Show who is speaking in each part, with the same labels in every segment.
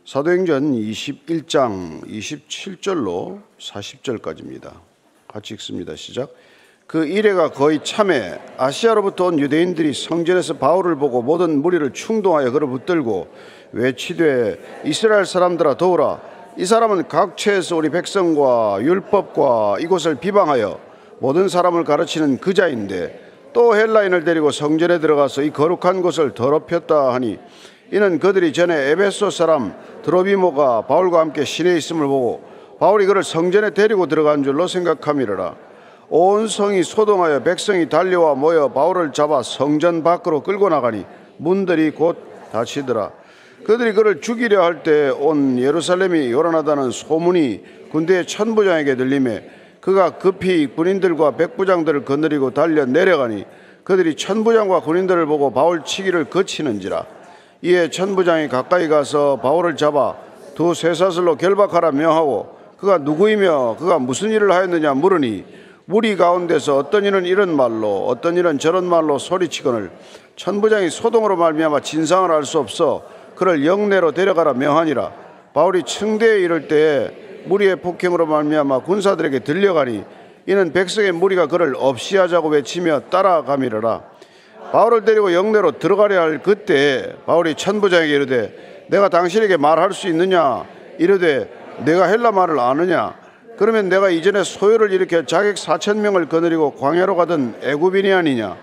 Speaker 1: 사도행전 21장 27절로 40절까지입니다. 같이 읽습니다. 시작. 그 이래가 거의 참에 아시아로부터 온 유대인들이 성전에서 바울을 보고 모든 무리를 충동하여 그를 붙들고 외치되 이스라엘 사람들아 도우라. 이 사람은 각처에서 우리 백성과 율법과 이곳을 비방하여 모든 사람을 가르치는 그자인데 또 헬라인을 데리고 성전에 들어가서 이 거룩한 곳을 더럽혔다 하니 이는 그들이 전에 에베소 사람 드로비모가 바울과 함께 시내에 있음을 보고 바울이 그를 성전에 데리고 들어간 줄로 생각함이러라. 온 성이 소동하여 백성이 달려와 모여 바울을 잡아 성전 밖으로 끌고 나가니 문들이 곧 닫히더라. 그들이 그를 죽이려 할 때 온 예루살렘이 요란하다는 소문이 군대의 천부장에게 들리매 그가 급히 군인들과 백부장들을 거느리고 달려 내려가니 그들이 천부장과 군인들을 보고 바울 치기를 거치는지라. 이에 천부장이 가까이 가서 바울을 잡아 두 쇠사슬로 결박하라 명하고 그가 누구이며 그가 무슨 일을 하였느냐 물으니 무리 가운데서 어떤 이는 이런 말로 어떤 이는 저런 말로 소리치거늘 천부장이 소동으로 말미암아 진상을 알 수 없어 그를 영내로 데려가라 명하니라. 바울이 층대에 이를 때에 무리의 폭행으로 말미암아 군사들에게 들려가니 이는 백성의 무리가 그를 없이하자고 외치며 따라가미르라. 바울을 데리고 영내로 들어가려 할 그때 바울이 천부장에게 이르되 내가 당신에게 말할 수 있느냐 이르되 내가 헬라 말을 아느냐 그러면 내가 이전에 소요를 일으켜 자객 4,000명을 거느리고 광야로 가던 애굽인이 아니냐.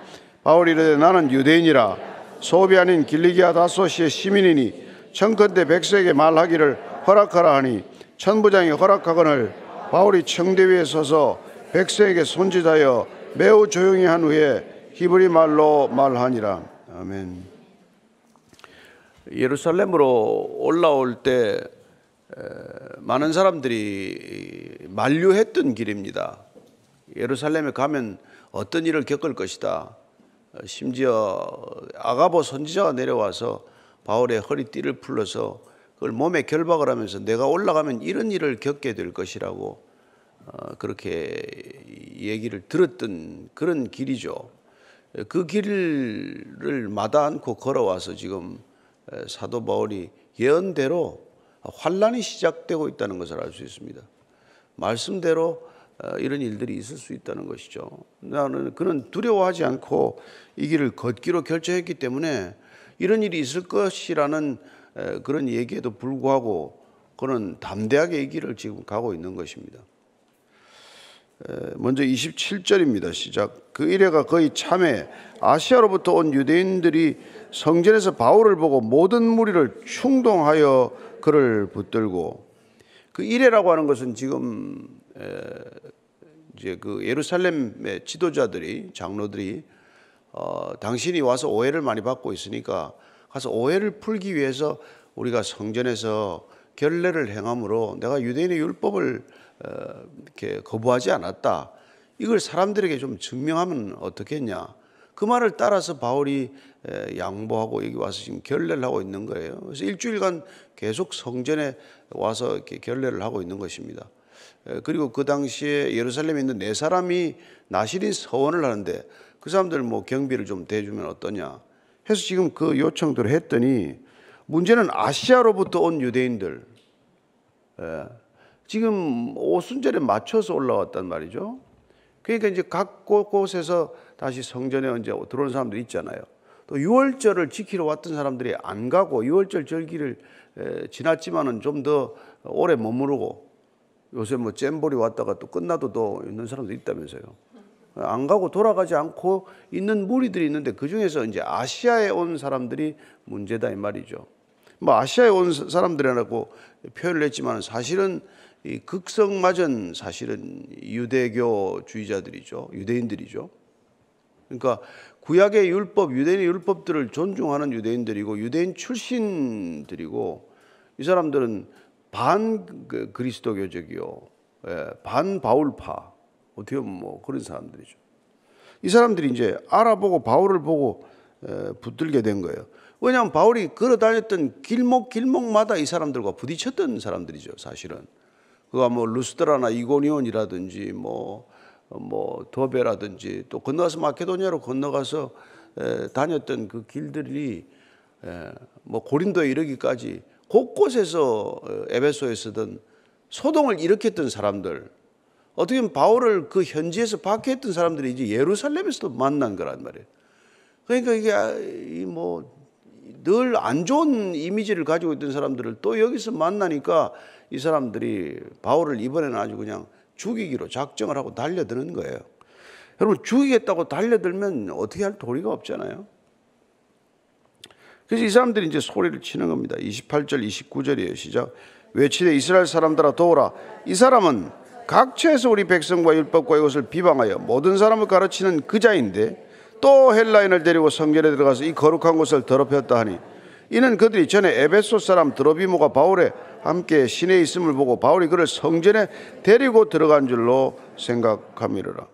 Speaker 1: 바울이 이르되 나는 유대인이라 소비 아닌 길리기아 다소시의 시민이니 청컨대 백성에게 말하기를 허락하라 하니 천부장이 허락하거늘 바울이 청대 위에 서서 백성에게 손짓하여 매우 조용히 한 후에 히브리 말로 말하니라. 아멘. 예루살렘으로 올라올 때 많은 사람들이 만류했던 길입니다. 예루살렘에 가면 어떤 일을 겪을 것이다. 심지어 아가보 선지자가 내려와서 바울의 허리띠를 풀러서 그걸 몸에 결박을 하면서 내가 올라가면 이런 일을 겪게 될 것이라고 그렇게 얘기를 들었던 그런 길이죠. 그 길을 마다 않고 걸어와서 지금 사도 바울이 예언대로 환란이 시작되고 있다는 것을 알 수 있습니다. 말씀대로 이런 일들이 있을 수 있다는 것이죠. 그는 두려워하지 않고 이 길을 걷기로 결정했기 때문에 이런 일이 있을 것이라는 그런 얘기에도 불구하고 그는 담대하게 이 길을 지금 가고 있는 것입니다. 먼저 27절입니다. 시작. 그 이래가 거의 참에 아시아로부터 온 유대인들이 성전에서 바울을 보고 모든 무리를 충동하여 그를 붙들고 그 이래라고 하는 것은 지금 이제 그 예루살렘의 지도자들이 장로들이 당신이 와서 오해를 많이 받고 있으니까 가서 오해를 풀기 위해서 우리가 성전에서 결례를 행함으로 내가 유대인의 율법을 이렇게 거부하지 않았다. 이걸 사람들에게 좀 증명하면 어떻겠냐. 그 말을 따라서 바울이 양보하고 여기 와서 지금 결례를 하고 있는 거예요. 그래서 일주일간 계속 성전에 와서 이렇게 결례를 하고 있는 것입니다. 그리고 그 당시에 예루살렘에 있는 네 사람이 나실인 서원을 하는데 그 사람들 뭐 경비를 좀 대주면 어떠냐 해서 지금 그 요청들을 했더니 문제는 아시아로부터 온 유대인들 지금 오순절에 맞춰서 올라왔단 말이죠. 그러니까 이제 각 곳에서 다시 성전에 이제 들어오는 사람들이 있잖아요. 또 유월절을 지키러 왔던 사람들이 안 가고 유월절 절기를 지났지만은 좀 더 오래 머무르고 요새 뭐 잼볼이 왔다가 또 끝나도 또 있는 사람도 있다면서요. 안 가고 돌아가지 않고 있는 무리들이 있는데 그 중에서 이제 아시아에 온 사람들이 문제다 이 말이죠. 뭐 아시아에 온 사람들이라고 표현을 했지만 사실은 이 극성맞은 사실은 유대교주의자들이죠. 유대인들이죠. 그러니까 구약의 율법, 유대인의 율법들을 존중하는 유대인들이고 유대인 출신들이고 이 사람들은 반 그리스도교적이요, 반 바울파 어떻게 보면 뭐 그런 사람들이죠. 이 사람들이 이제 알아보고 바울을 보고 붙들게 된 거예요. 왜냐하면 바울이 걸어다녔던 길목마다 이 사람들과 부딪혔던 사람들이죠. 사실은 그가 뭐 루스드라나 이고니온이라든지 뭐 더베라든지 또 건너가서 마케도니아로 건너가서 다녔던 그 길들이 뭐 고린도에 이르기까지 곳곳에서 에베소에서든 소동을 일으켰던 사람들, 어떻게 보면 바울을 그 현지에서 박해했던 사람들이 이제 예루살렘에서도 만난 거란 말이에요. 그러니까 이게 뭐 늘 안 좋은 이미지를 가지고 있던 사람들을 또 여기서 만나니까 이 사람들이 바울을 이번에는 아주 그냥 죽이기로 작정을 하고 달려드는 거예요. 여러분, 죽이겠다고 달려들면 어떻게 할 도리가 없잖아요. 그래서 이 사람들이 이제 소리를 치는 겁니다. 28절 29절이에요. 시작. 외치되 이스라엘 사람들아 도우라. 이 사람은 각처에서 우리 백성과 율법과 이것을 비방하여 모든 사람을 가르치는 그 자인데 또 헬라인을 데리고 성전에 들어가서 이 거룩한 곳을 더럽혔다 하니 이는 그들이 전에 에베소 사람 드로비모가 바울에 함께 시내에 있음을 보고 바울이 그를 성전에 데리고 들어간 줄로 생각함이로라.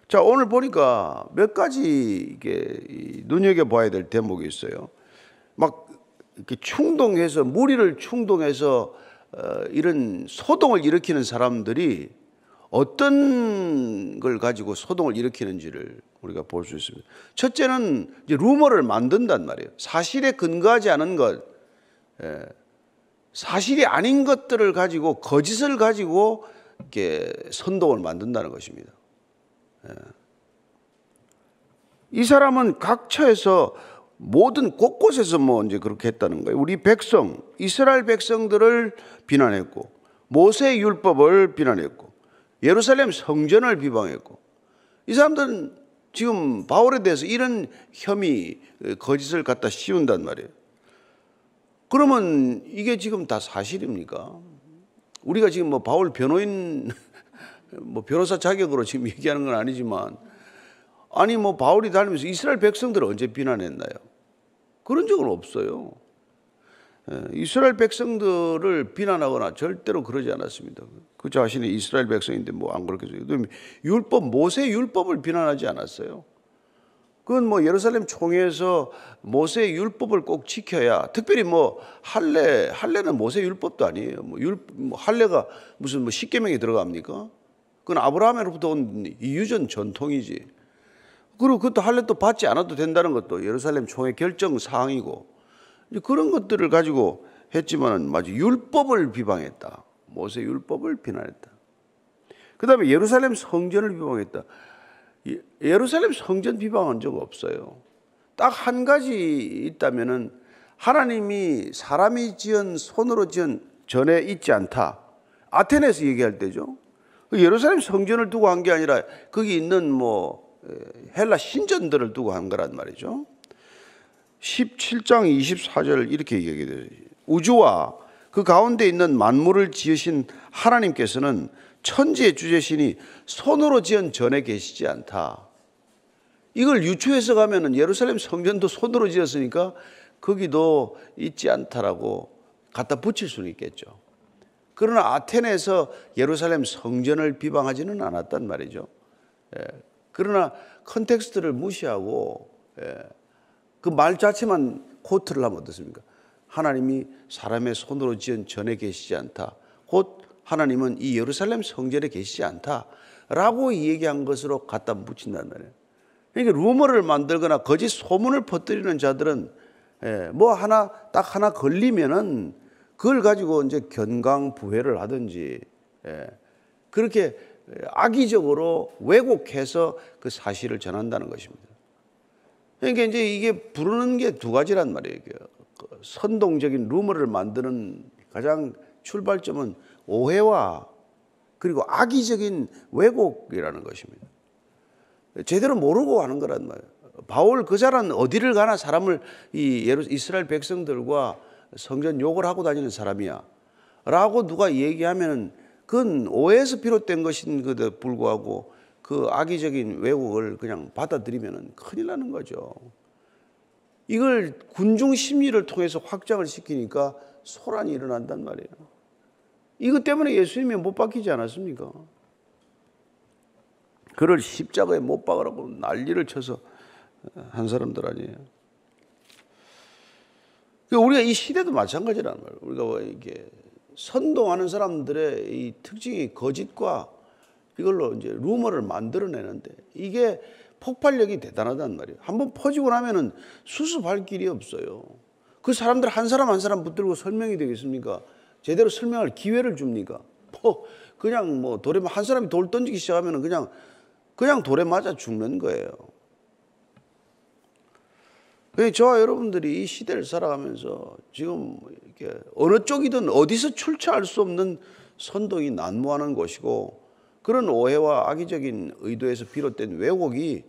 Speaker 1: 자, 오늘 보니까 몇 가지 이게 눈여겨봐야 될 대목이 있어요. 막 이렇게 충동해서, 무리를 충동해서 이런 소동을 일으키는 사람들이 어떤 걸 가지고 소동을 일으키는지를 우리가 볼 수 있습니다. 첫째는 이제 루머를 만든단 말이에요. 사실에 근거하지 않은 것, 사실이 아닌 것들을 가지고, 거짓을 가지고 이렇게 선동을 만든다는 것입니다. 이 사람은 각처에서 모든 곳곳에서 뭐 이제 그렇게 했다는 거예요. 우리 백성, 이스라엘 백성들을 비난했고, 모세의 율법을 비난했고, 예루살렘 성전을 비방했고, 이 사람들은 지금 바울에 대해서 이런 혐의, 거짓을 갖다 씌운단 말이에요. 그러면 이게 지금 다 사실입니까? 우리가 지금 뭐 바울 변호인, 뭐 변호사 자격으로 지금 얘기하는 건 아니지만, 아니 뭐 바울이 다니면서 이스라엘 백성들을 언제 비난했나요? 그런 적은 없어요. 이스라엘 백성들을 비난하거나 절대로 그러지 않았습니다. 그 자신이 이스라엘 백성인데 뭐 안 그렇겠어요. 율법, 모세 율법을 비난하지 않았어요. 그건 뭐 예루살렘 총회에서 모세 율법을 꼭 지켜야, 특별히 뭐 할례는 모세 율법도 아니에요. 뭐 할례가 무슨 뭐 십계명에 들어갑니까? 그건 아브라함으로부터 온 이유전 전통이지. 그리고 그것도 할례도 받지 않아도 된다는 것도 예루살렘 총회 결정 사항이고, 그런 것들을 가지고 했지만은 마치 율법을 비방했다. 모세 율법을 비난했다. 그 다음에 예루살렘 성전을 비방했다. 예루살렘 성전 비방한 적 없어요. 딱 한 가지 있다면은 하나님이 사람이 지은, 손으로 지은 전에 있지 않다. 아테네에서 얘기할 때죠. 예루살렘 성전을 두고 한 게 아니라 거기 있는 뭐 헬라 신전들을 두고 한 거란 말이죠. 17장 24절 이렇게 얘기해요. 우주와 그 가운데 있는 만물을 지으신 하나님께서는 천지의 주제신이 손으로 지은 전에 계시지 않다. 이걸 유추해서 가면은 예루살렘 성전도 손으로 지었으니까 거기도 있지 않다라고 갖다 붙일 수는 있겠죠. 그러나 아테네에서 예루살렘 성전을 비방하지는 않았단 말이죠. 그러나 컨텍스트를 무시하고 그 말 자체만 코트를 하면 어떻습니까? 하나님이 사람의 손으로 지은 전에 계시지 않다. 곧 하나님은 이 예루살렘 성전에 계시지 않다라고 얘기한 것으로 갖다 붙인단 말이에요. 그러니까 루머를 만들거나 거짓 소문을 퍼뜨리는 자들은 뭐 딱 하나 걸리면은 그걸 가지고 이제 견강부회를 하든지 그렇게 악의적으로 왜곡해서 그 사실을 전한다는 것입니다. 그러니까 이제 이게 부르는 게 두 가지란 말이에요. 선동적인 루머를 만드는 가장 출발점은 오해와 그리고 악의적인 왜곡이라는 것입니다. 제대로 모르고 하는 거란 말이에요. 바울 그 사람은 어디를 가나 사람을 이스라엘 백성들과 성전 욕을 하고 다니는 사람이야 라고 누가 얘기하면 그건 오해에서 비롯된 것인데도 불구하고 그 악의적인 왜곡을 그냥 받아들이면 큰일 나는 거죠. 이걸 군중 심리를 통해서 확장을 시키니까 소란이 일어난단 말이에요. 이것 때문에 예수님이 못 박히지 않았습니까? 그를 십자가에 못 박으라고 난리를 쳐서 한 사람들 아니에요. 우리가 이 시대도 마찬가지란 말이에요. 우리가 이게 선동하는 사람들의 이 특징이 거짓과 이걸로 이제 루머를 만들어내는데 이게 폭발력이 대단하단 말이에요. 한번 퍼지고 나면은 수습할 길이 없어요. 그 사람들 한 사람 한 사람 붙들고 설명이 되겠습니까? 제대로 설명할 기회를 줍니까? 그냥 돌에 한 사람이 돌 던지기 시작하면 그냥 돌에 맞아 죽는 거예요. 그러니까 저와 여러분들이 이 시대를 살아가면서 지금 이렇게 어느 쪽이든 어디서 출처할 수 없는 선동이 난무하는 것이고, 그런 오해와 악의적인 의도에서 비롯된 왜곡이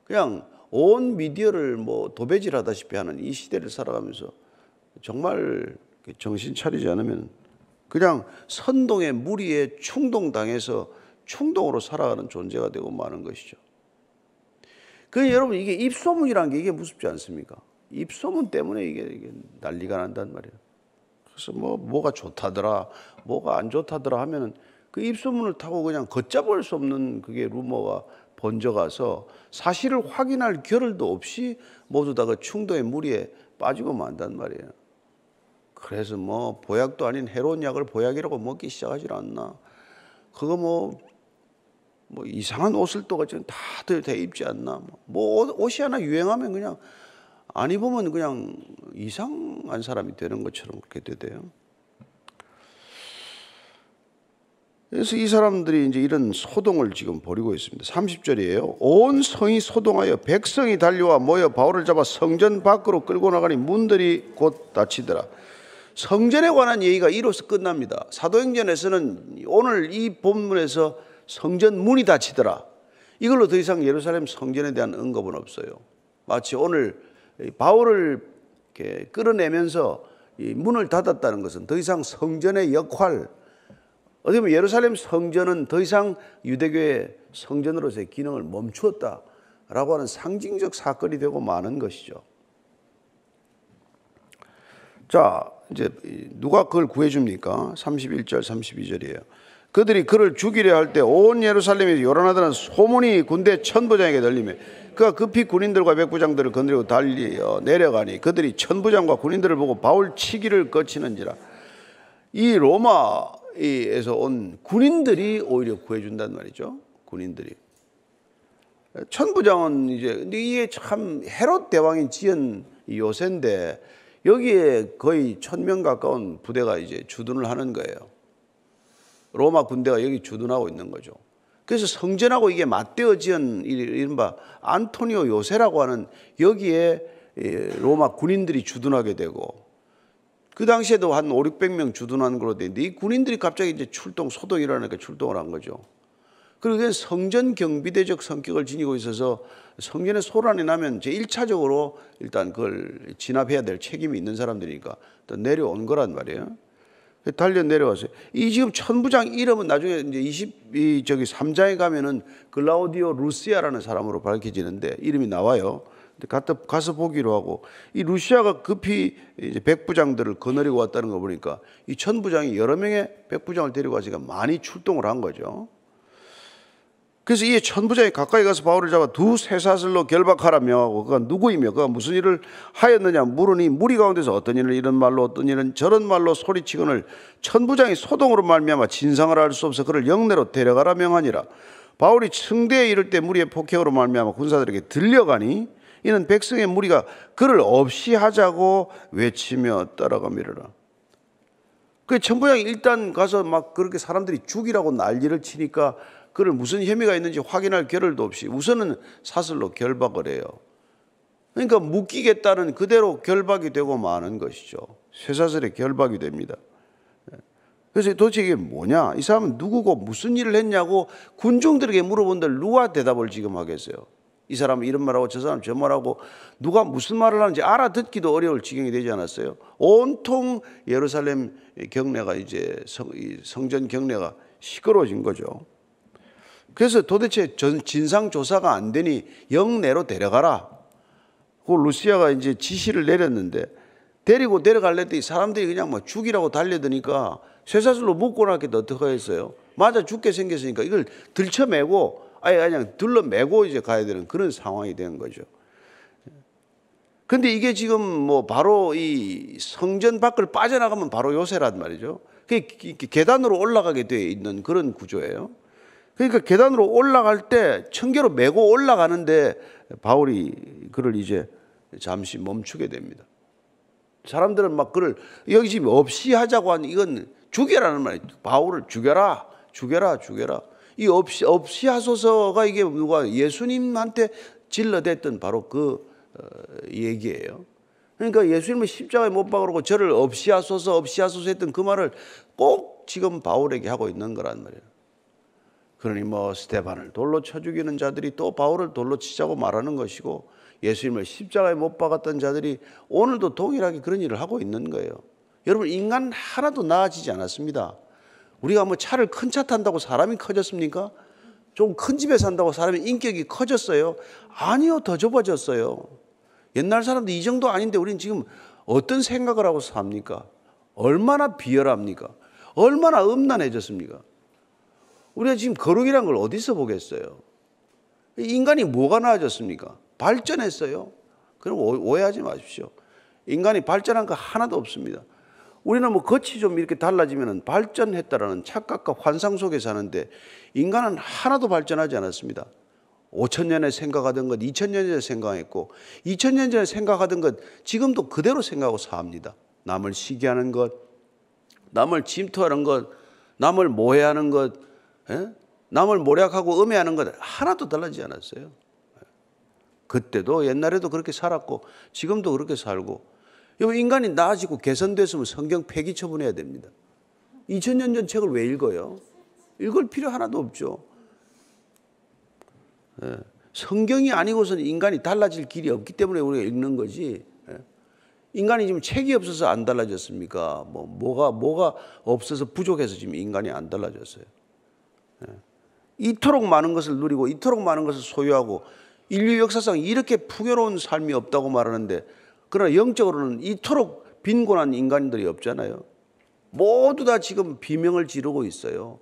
Speaker 1: 그냥 온 미디어를 도배질하다시피 하는 이 시대를 살아가면서 정말 정신 차리지 않으면 그냥 선동의 무리에 충동당해서 충동으로 살아가는 존재가 되고 마는 것이죠. 그러니까 여러분, 이게 입소문이라는 게 이게 무섭지 않습니까? 입소문 때문에 이게 난리가 난단 말이에요. 그래서 뭐가 좋다더라, 뭐가 안 좋다더라 하면은 그 입소문을 타고 그냥 걷잡을 수 없는 그게 루머가 번져가서 사실을 확인할 겨를도 없이 모두 다 그 충동의 무리에 빠지고 만단 말이에요. 그래서 보약도 아닌 해로운 약을 보약이라고 먹기 시작하질 않나. 그거 이상한 옷을 또 지금 다들 다 입지 않나. 옷이 하나 유행하면 그냥 안 입으면 그냥 이상한 사람이 되는 것처럼 그렇게 되대요. 그래서 이 사람들이 이제 이런 소동을 지금 벌이고 있습니다. 30절이에요. 온 성이 소동하여 백성이 달려와 모여 바울을 잡아 성전 밖으로 끌고 나가니 문들이 곧 닫히더라. 성전에 관한 얘기가 이로써 끝납니다. 사도행전에서는 오늘 이 본문에서 성전 문이 닫히더라, 이걸로 더 이상 예루살렘 성전에 대한 언급은 없어요. 마치 오늘 바울을 이렇게 끌어내면서 이 문을 닫았다는 것은 더 이상 성전의 역할, 어떻게 보면 예루살렘 성전은 더 이상 유대교의 성전으로서의 기능을 멈추었다라고 하는 상징적 사건이 되고 마는 것이죠. 자, 이제 누가 그걸 구해줍니까? 31절 32절이에요. 그들이 그를 죽이려 할 때 온 예루살렘에 요란하다는 소문이 군대 천부장에게 들리며 그가 급히 군인들과 백부장들을 건드리고 달려 내려가니 그들이 천부장과 군인들을 보고 바울 치기를 거치는지라. 이 로마에서 온 군인들이 오히려 구해준단 말이죠. 군인들이. 천부장은 근데 이게 참 헤롯 대왕이 지은 요새인데 여기에 거의 1000명 가까운 부대가 이제 주둔을 하는 거예요. 로마 군대가 여기 주둔하고 있는 거죠. 그래서 성전하고 이게 맞대어 지은 이른바 안토니오 요새라고 하는 여기에 로마 군인들이 주둔하게 되고, 그 당시에도 한 500~600명 주둔한 걸로 되는데 이 군인들이 갑자기 이제 소동이 일어나니까 출동을 한 거죠. 그리고 성전 경비대적 성격을 지니고 있어서 성전에 소란이 나면 제1차적으로 일단 그걸 진압해야 될 책임이 있는 사람들이니까 또 내려온 거란 말이에요. 달려 내려왔어요. 이 지금 천부장 이름은 나중에 이제 3장에 가면은 글라우디오 루시아라는 사람으로 밝혀지는데 이름이 나와요. 가서 보기로 하고, 이 루시아가 급히 이제 백부장들을 거느리고 왔다는 거 보니까 이 천부장이 여러 명의 백부장을 데리고 와서 많이 출동을 한 거죠. 그래서 이 천부장이 가까이 가서 바울을 잡아 두 쇠사슬로 결박하라 명하고, 그가 누구이며 그가 무슨 일을 하였느냐 물으니 무리 가운데서 어떤 일은 이런 말로 어떤 일은 저런 말로 소리치거늘 천부장이 소동으로 말미암아 진상을 알 수 없어 그를 영내로 데려가라 명하니라. 바울이 청대에 이를 때 무리의 폭행으로 말미암아 군사들에게 들려가니 이는 백성의 무리가 그를 없이 하자고 외치며 따라가미르라. 그 천부장이 일단 가서 막 그렇게 사람들이 죽이라고 난리를 치니까 그를 무슨 혐의가 있는지 확인할 겨를도 없이 우선은 사슬로 결박을 해요. 그러니까 묶이겠다는 그대로 결박이 되고 마는 것이죠. 쇠사슬에 결박이 됩니다. 그래서 도대체 이게 뭐냐, 이 사람은 누구고 무슨 일을 했냐고 군중들에게 물어본들 누가 대답을 지금 하겠어요? 이 사람은 이런 말하고 저 사람은 저 말하고 누가 무슨 말을 하는지 알아듣기도 어려울 지경이 되지 않았어요? 온통 예루살렘 경내가 이제 성전 경내가 시끄러워진 거죠. 그래서 도대체 진상조사가 안 되니 영내로 데려가라. 그 루시아가 이제 지시를 내렸는데 데리고 데려갈랬더니 사람들이 그냥 막 죽이라고 달려드니까 쇠사슬로 묶고 나겠다 어떻게 했어요? 맞아 죽게 생겼으니까 이걸 들쳐매고 아예 그냥 둘러매고 이제 가야 되는 그런 상황이 된 거죠. 근데 이게 지금 바로 이 성전 밖을 빠져나가면 바로 요새란 말이죠. 그게 계단으로 올라가게 되어 있는 그런 구조예요. 그러니까 계단으로 올라갈 때 청계로 메고 올라가는데 바울이 그를 이제 잠시 멈추게 됩니다. 사람들은 막 그를 여기 지금 없이 하자고 하는 이건 죽여라는 말이에요. 바울을 죽여라, 죽여라, 죽여라. 이 없이 하소서가 이게 누가 예수님한테 질러댔던 바로 그 얘기예요. 그러니까 예수님을 십자가에 못 박으라고 저를 없이 하소서, 없이 하소서 했던 그 말을 꼭 지금 바울에게 하고 있는 거란 말이에요. 그러니 뭐 스데반을 돌로 쳐 죽이는 자들이 또 바울을 돌로 치자고 말하는 것이고, 예수님을 십자가에 못 박았던 자들이 오늘도 동일하게 그런 일을 하고 있는 거예요. 여러분, 인간 하나도 나아지지 않았습니다. 우리가 뭐 차를 큰 차 탄다고 사람이 커졌습니까? 좀 큰 집에 산다고 사람의 인격이 커졌어요? 아니요, 더 좁아졌어요. 옛날 사람들 이 정도 아닌데 우리는 지금 어떤 생각을 하고 삽니까? 얼마나 비열합니까? 얼마나 음란해졌습니까? 우리가 지금 거룩이란 걸 어디서 보겠어요? 인간이 뭐가 나아졌습니까? 발전했어요. 그럼 오해하지 마십시오. 인간이 발전한 거 하나도 없습니다. 우리는 뭐 겉이 좀 이렇게 달라지면 발전했다라는 착각과 환상 속에 사는데, 인간은 하나도 발전하지 않았습니다. 5,000년에 생각하던 것 2,000년 전에 생각했고, 2,000년 전에 생각하던 것 지금도 그대로 생각하고 삽니다. 남을 시기하는 것, 남을 질투하는 것, 남을 모해하는 것, 남을 모략하고 음해하는 것 하나도 달라지지 않았어요. 그때도 옛날에도 그렇게 살았고 지금도 그렇게 살고, 인간이 나아지고 개선됐으면 성경 폐기 처분해야 됩니다. 2000년 전 책을 왜 읽어요? 읽을 필요 하나도 없죠. 성경이 아니고서는 인간이 달라질 길이 없기 때문에 우리가 읽는 거지. 인간이 지금 책이 없어서 안 달라졌습니까? 뭐가 없어서 부족해서 지금 인간이 안 달라졌어요. 이토록 많은 것을 누리고 이토록 많은 것을 소유하고 인류 역사상 이렇게 풍요로운 삶이 없다고 말하는데, 그러나 영적으로는 이토록 빈곤한 인간들이 없잖아요. 모두 다 지금 비명을 지르고 있어요.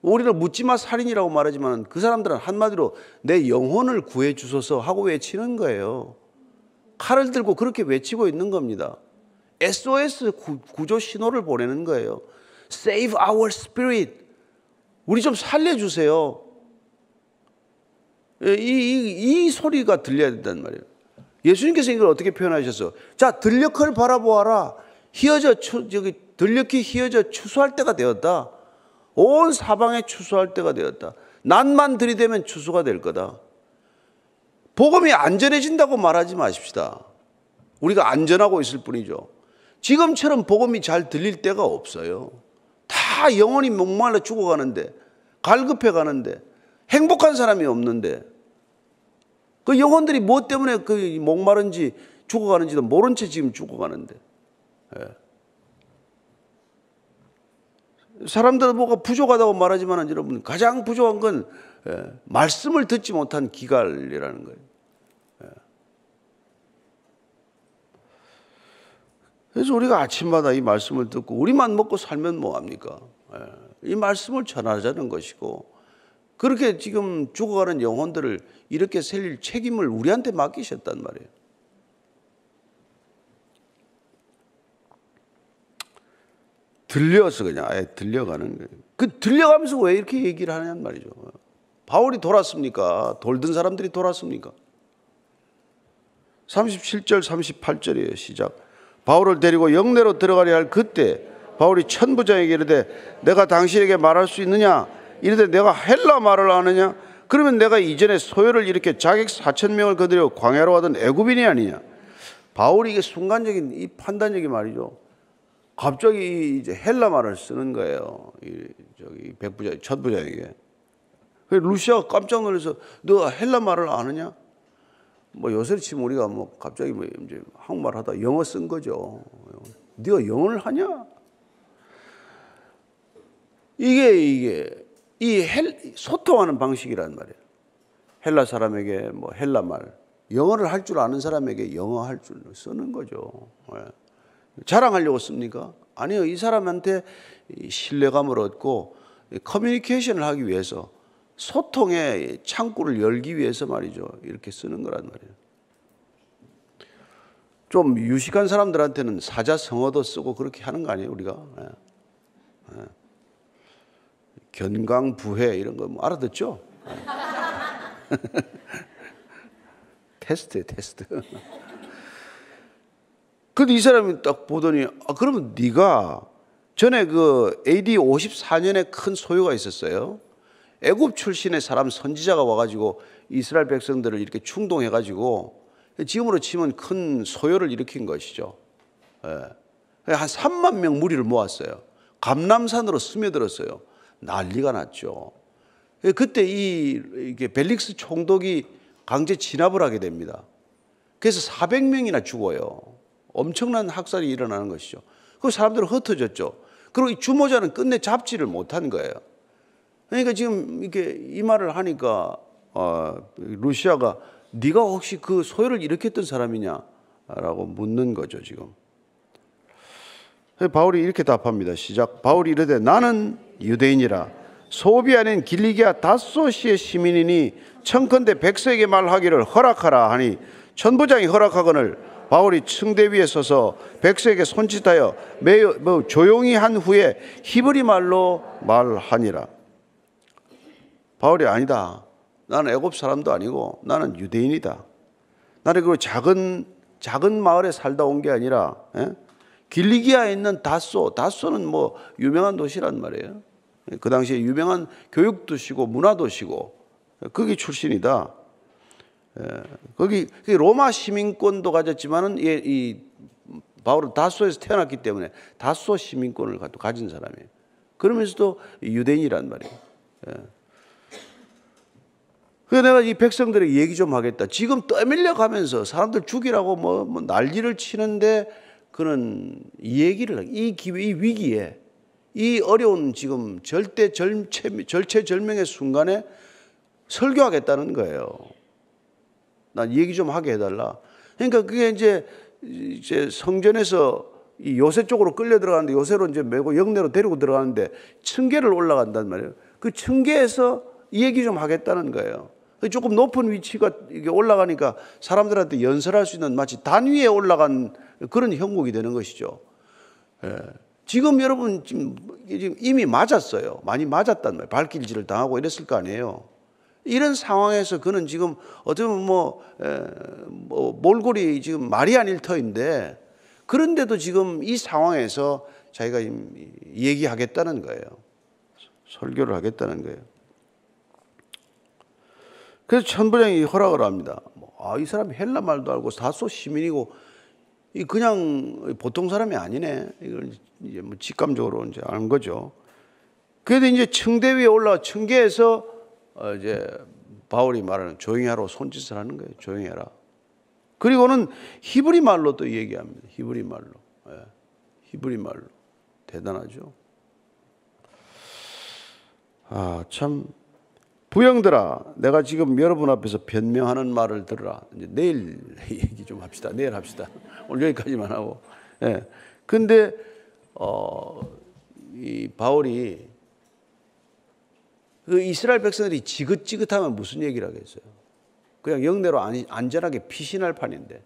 Speaker 1: 우리는 묻지마 살인이라고 말하지만 그 사람들은 한마디로 내 영혼을 구해 주소서 하고 외치는 거예요. 칼을 들고 그렇게 외치고 있는 겁니다. SOS 구조 신호를 보내는 거예요. Save our spirit. 우리 좀 살려주세요. 이 소리가 들려야 된단 말이에요. 예수님께서 이걸 어떻게 표현하셨어? 자, 들녘을 바라보아라. 들녘이 휘어져 추수할 때가 되었다. 온 사방에 추수할 때가 되었다. 낫만 들이대면 추수가 될 거다. 복음이 안전해진다고 말하지 마십시다. 우리가 안전하고 있을 뿐이죠. 지금처럼 복음이 잘 들릴 때가 없어요. 다 영혼이 목말라 죽어가는데, 갈급해 가는데, 행복한 사람이 없는데, 그 영혼들이 뭐 때문에 그 목마른지 죽어가는지도 모른 채 지금 죽어가는데, 사람들은 뭐가 부족하다고 말하지만 여러분, 가장 부족한 건 말씀을 듣지 못한 기갈이라는 거예요. 그래서 우리가 아침마다 이 말씀을 듣고 우리만 먹고 살면 뭐합니까? 이 말씀을 전하자는 것이고, 그렇게 지금 죽어가는 영혼들을 이렇게 살릴 책임을 우리한테 맡기셨단 말이에요. 들려서 그냥 아예 들려가는 거예요. 그 들려가면서 왜 이렇게 얘기를 하냐는 말이죠. 바울이 돌았습니까? 돌던 사람들이 돌았습니까? 37절 38절이에요. 시작. 바울을 데리고 영내로 들어가려 할 그때 바울이 천부장에게 이르되 내가 당신에게 말할 수 있느냐? 이르되 내가 헬라 말을 아느냐? 그러면 내가 이전에 소요를 일으켜 자객 4,000명을 거느려 광야로 가던 애굽인이 아니냐? 바울이 이게 순간적인 이 판단력이 말이죠. 갑자기 이제 헬라 말을 쓰는 거예요. 저기 백부장, 천부장에게. 루시아가 깜짝 놀라서 너 헬라 말을 아느냐? 뭐 요새 치면 우리가 뭐 갑자기 뭐 이제 한국말 하다 영어 쓴 거죠. 네가 영어를 하냐? 이게 소통하는 방식이란 말이에요. 헬라 사람에게 뭐 헬라 말, 영어를 할 줄 아는 사람에게 영어 할 줄 쓰는 거죠. 자랑하려고 씁니까? 아니요. 이 사람한테 신뢰감을 얻고 커뮤니케이션을 하기 위해서, 소통의 창구를 열기 위해서 말이죠. 이렇게 쓰는 거란 말이에요. 좀 유식한 사람들한테는 사자성어도 쓰고 그렇게 하는 거 아니에요, 우리가? 견강부회 이런 거 뭐 알아듣죠? 테스트. 근데 이 사람이 딱 보더니 그러면 네가 전에 그 AD 54년에 큰 소요가 있었어요. 애굽 출신의 사람 선지자가 와가지고 이스라엘 백성들을 이렇게 충동해가지고 지금으로 치면 큰 소요를 일으킨 것이죠. 한 3만 명 무리를 모았어요. 감람산으로 스며들었어요. 난리가 났죠. 그때 이게 벨릭스 총독이 강제 진압을 하게 됩니다. 그래서 400명이나 죽어요. 엄청난 학살이 일어나는 것이죠. 그 사람들은 흩어졌죠. 그리고 이 주모자는 끝내 잡지를 못한 거예요. 그러니까 지금 이렇게 이 말을 하니까 루시아가 네가 혹시 그 소요를 일으켰던 사람이냐라고 묻는 거죠 지금. 바울이 이렇게 답합니다. 시작. 바울이 이르되 나는 유대인이라 소비 아닌 길리기아 다소시의 시민이니 청컨대 백성에게 말하기를 허락하라 하니 천부장이 허락하거늘 바울이 층대 위에 서서 백성에게 손짓하여 매우 조용히 한 후에 히브리 말로 말하니라. 바울이 아니다. 나는 애굽 사람도 아니고 나는 유대인이다. 나는 그 작은 마을에 살다 온 게 아니라 길리기아에 있는 다소는 뭐 유명한 도시란 말이에요. 그 당시에 유명한 교육 도시고 문화 도시고 거기 출신이다. 거기 로마 시민권도 가졌지만은 이 바울은 다소에서 태어났기 때문에 다소 시민권을 가진 사람이에요. 그러면서도 유대인이란 말이에요. 그래서 내가 이 백성들에게 얘기 좀 하겠다. 지금 떠밀려 가면서 사람들 죽이라고 뭐 난리를 치는데 그는 이 얘기를 이 위기에 이 어려운 지금 절체절명의 순간에 설교하겠다는 거예요. 난 얘기 좀 하게 해달라. 그러니까 그게 이제 성전에서 이 요새 쪽으로 끌려 들어가는데 요새로 이제 메고 영내로 데리고 들어가는데 층계를 올라간단 말이에요. 그 층계에서 이 얘기 좀 하겠다는 거예요. 조금 높은 위치가 이게 올라가니까 사람들한테 연설할 수 있는 마치 단 위에 올라간 그런 형국이 되는 것이죠. 지금 여러분 지금 이미 맞았어요. 많이 맞았단 말이에요. 발길질을 당하고 이랬을 거 아니에요. 이런 상황에서 그는 지금 어쩌면 몰골이 지금 말이 아닐 터인데 그런데도 지금 이 상황에서 자기가 얘기하겠다는 거예요. 설교를 하겠다는 거예요. 그래서 천부장이 허락을 합니다. 이 사람이 헬라 말도 알고 다소 시민이고 그냥 보통 사람이 아니네. 이걸 이제 뭐 직감적으로 이제 아는 거죠. 그래도 이제 층대 위에 올라와 층계에서 이제 바울이 말하는 조용히 하라고 손짓을 하는 거예요. 조용히 해라. 그리고는 히브리 말로 또 얘기합니다. 히브리 말로. 히브리 말로. 대단하죠. 참. 부형들아, 내가 지금 여러분 앞에서 변명하는 말을 들으라. 이제 내일 얘기 좀 합시다. 내일 합시다. 오늘 여기까지만 하고. 근데 이 바울이 그 이스라엘 백성들이 지긋지긋하면 무슨 얘기를 하겠어요? 그냥 영내로 안전하게 피신할 판인데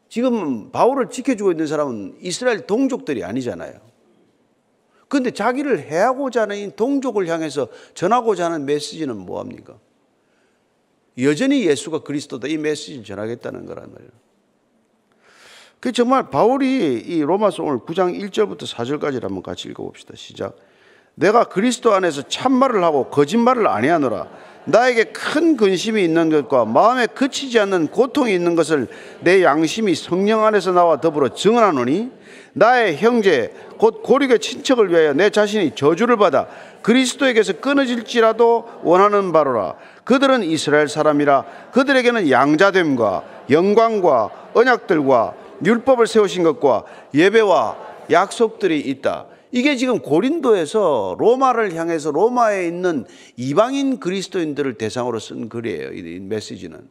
Speaker 1: 지금 바울을 지켜주고 있는 사람은 이스라엘 동족들이 아니잖아요. 그런데 자기를 해하고자 하는 동족을 향해서 전하고자 하는 메시지는 뭐합니까? 여전히 예수가 그리스도다 이 메시지를 전하겠다는 거란 말이에요. 그 정말 바울이 이 로마서 오늘 9장 1절부터 4절까지를 한번 같이 읽어봅시다. 시작. 내가 그리스도 안에서 참말을 하고 거짓말을 아니하노라. 나에게 큰 근심이 있는 것과 마음에 그치지 않는 고통이 있는 것을 내 양심이 성령 안에서 나와 더불어 증언하노니 나의 형제 곧 고륙의 친척을 위하여 내 자신이 저주를 받아 그리스도에게서 끊어질지라도 원하는 바로라. 그들은 이스라엘 사람이라. 그들에게는 양자됨과 영광과 언약들과 율법을 세우신 것과 예배와 약속들이 있다. 이게 지금 고린도에서 로마를 향해서 로마에 있는 이방인 그리스도인들을 대상으로 쓴 글이에요. 이 메시지는.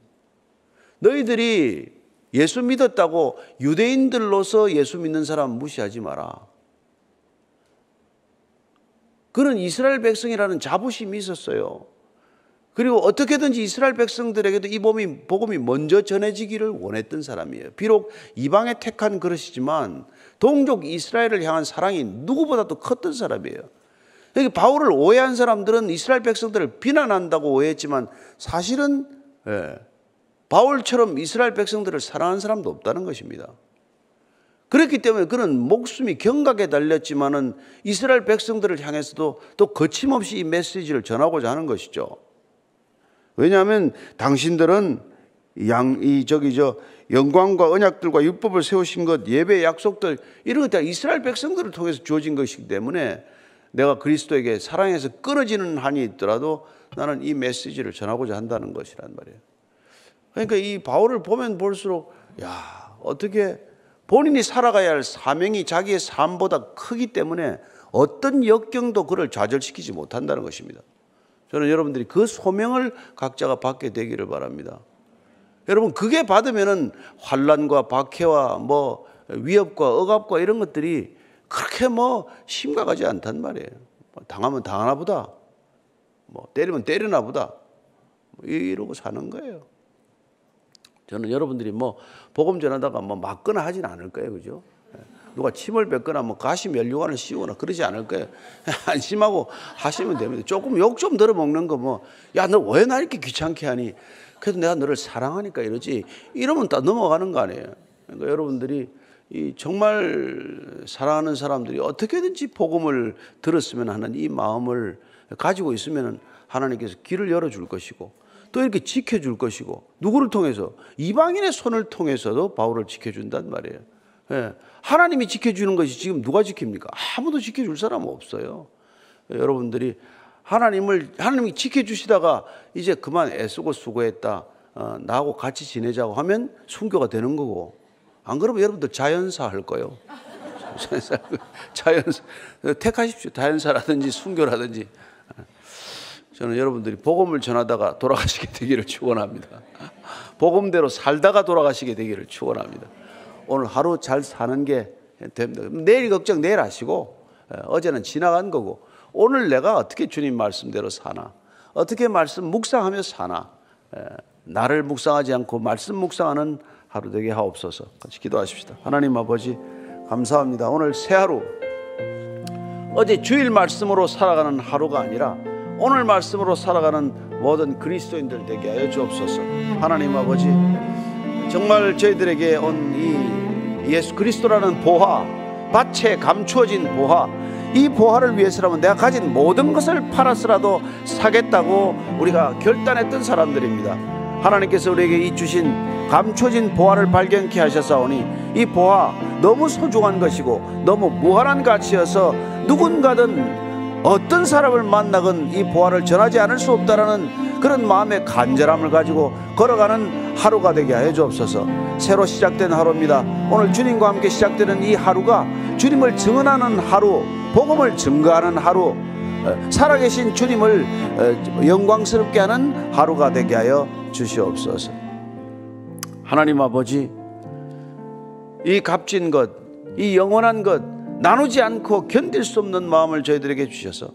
Speaker 1: 너희들이 예수 믿었다고 유대인들로서 예수 믿는 사람 무시하지 마라. 그는 이스라엘 백성이라는 자부심이 있었어요. 그리고 어떻게든지 이스라엘 백성들에게도 이 복음이 먼저 전해지기를 원했던 사람이에요. 비록 이방에 택한 그릇이지만 동족 이스라엘을 향한 사랑이 누구보다도 컸던 사람이에요. 그러니까 바울을 오해한 사람들은 이스라엘 백성들을 비난한다고 오해했지만 사실은 바울처럼 이스라엘 백성들을 사랑하는 사람도 없다는 것입니다. 그렇기 때문에 그는 목숨이 경각에 달렸지만은 이스라엘 백성들을 향해서도 또 거침없이 이 메시지를 전하고자 하는 것이죠. 왜냐하면 당신들은 영광과 언약들과 율법을 세우신 것, 예배 약속들, 이런 것 다 이스라엘 백성들을 통해서 주어진 것이기 때문에 내가 그리스도에게 사랑해서 끊어지는 한이 있더라도 나는 이 메시지를 전하고자 한다는 것이란 말이에요. 그러니까 이 바울을 보면 볼수록 어떻게 본인이 살아가야 할 사명이 자기의 삶보다 크기 때문에 어떤 역경도 그를 좌절시키지 못한다는 것입니다. 저는 여러분들이 그 소명을 각자가 받게 되기를 바랍니다. 여러분, 그게 받으면은 환난과 박해와 위협과 억압과 이런 것들이 그렇게 심각하지 않단 말이에요. 당하면 당하나 보다, 때리면 때리나 보다, 이러고 사는 거예요. 저는 여러분들이 복음 전하다가 맞거나 하진 않을 거예요. 그죠? 누가 침을 뱉거나 가시 면류관을 씌우거나 그러지 않을 거예요. 안심하고 하시면 됩니다. 조금 욕 좀 들어먹는 거 야, 너 왜 나 이렇게 귀찮게 하니? 그래도 내가 너를 사랑하니까 이러지. 이러면 다 넘어가는 거 아니에요. 그러니까 여러분들이 정말 사랑하는 사람들이 어떻게든지 복음을 들었으면 하는 이 마음을 가지고 있으면 하나님께서 길을 열어줄 것이고 또 이렇게 지켜줄 것이고, 누구를 통해서? 이방인의 손을 통해서도 바울을 지켜준단 말이에요. 하나님이 지켜주는 것이 지금 누가 지킵니까? 아무도 지켜줄 사람 없어요. 여러분들이 하나님이 지켜주시다가 이제 그만 애쓰고 수고했다, 나하고 같이 지내자고 하면 순교가 되는 거고, 안 그러면 여러분들 자연사 할 거예요. 자연사 택하십시오. 자연사라든지 순교라든지. 저는 여러분들이 복음을 전하다가 돌아가시게 되기를 축원합니다. 복음대로 살다가 돌아가시게 되기를 축원합니다. 오늘 하루 잘 사는 게 됩니다. 내일 걱정 내일 하시고, 어제는 지나간 거고, 오늘 내가 어떻게 주님 말씀대로 사나, 어떻게 말씀 묵상하며 사나, 나를 묵상하지 않고 말씀 묵상하는 하루 되게 하옵소서. 같이 기도하십시다. 하나님 아버지, 감사합니다. 오늘 새 하루, 어제 주일 말씀으로 살아가는 하루가 아니라 오늘 말씀으로 살아가는 모든 그리스도인들 되게 하여 주옵소서. 하나님 아버지, 정말 저희들에게 온 이 예수 그리스도라는 보화, 밭에 감추어진 보화, 이 보화를 위해서라면 내가 가진 모든 것을 팔아서라도 사겠다고 우리가 결단했던 사람들입니다. 하나님께서 우리에게 이 주신 감춰진 보화를 발견케 하셨사오니 이 보화 너무 소중한 것이고 너무 무한한 가치여서 누군가든 어떤 사람을 만나건 이 보화를 전하지 않을 수 없다라는 그런 마음의 간절함을 가지고 걸어가는 하루가 되게 하여 주옵소서. 새로 시작된 하루입니다. 오늘 주님과 함께 시작되는 이 하루가 주님을 증언하는 하루, 복음을 증거하는 하루, 살아계신 주님을 영광스럽게 하는 하루가 되게 하여 주시옵소서. 하나님 아버지, 이 값진 것, 이 영원한 것 나누지 않고 견딜 수 없는 마음을 저희들에게 주셔서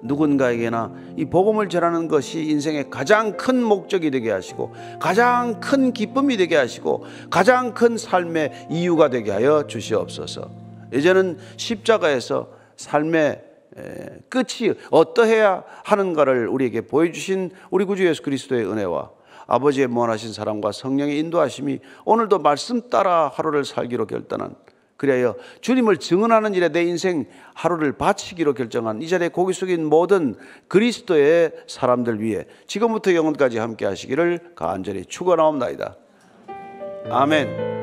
Speaker 1: 누군가에게나 이 복음을 전하는 것이 인생의 가장 큰 목적이 되게 하시고 가장 큰 기쁨이 되게 하시고 가장 큰 삶의 이유가 되게 하여 주시옵소서. 이제는 십자가에서 삶의 끝이 어떠해야 하는가를 우리에게 보여주신 우리 구주 예수 그리스도의 은혜와 아버지의 무한하신 사랑과 성령의 인도하심이 오늘도 말씀 따라 하루를 살기로 결단한, 그리하여 주님을 증언하는 일에 내 인생 하루를 바치기로 결정한 이 자리에 고개 숙인 모든 그리스도의 사람들 위해 지금부터 영원까지 함께 하시기를 간절히 축원하옵나이다. 아멘.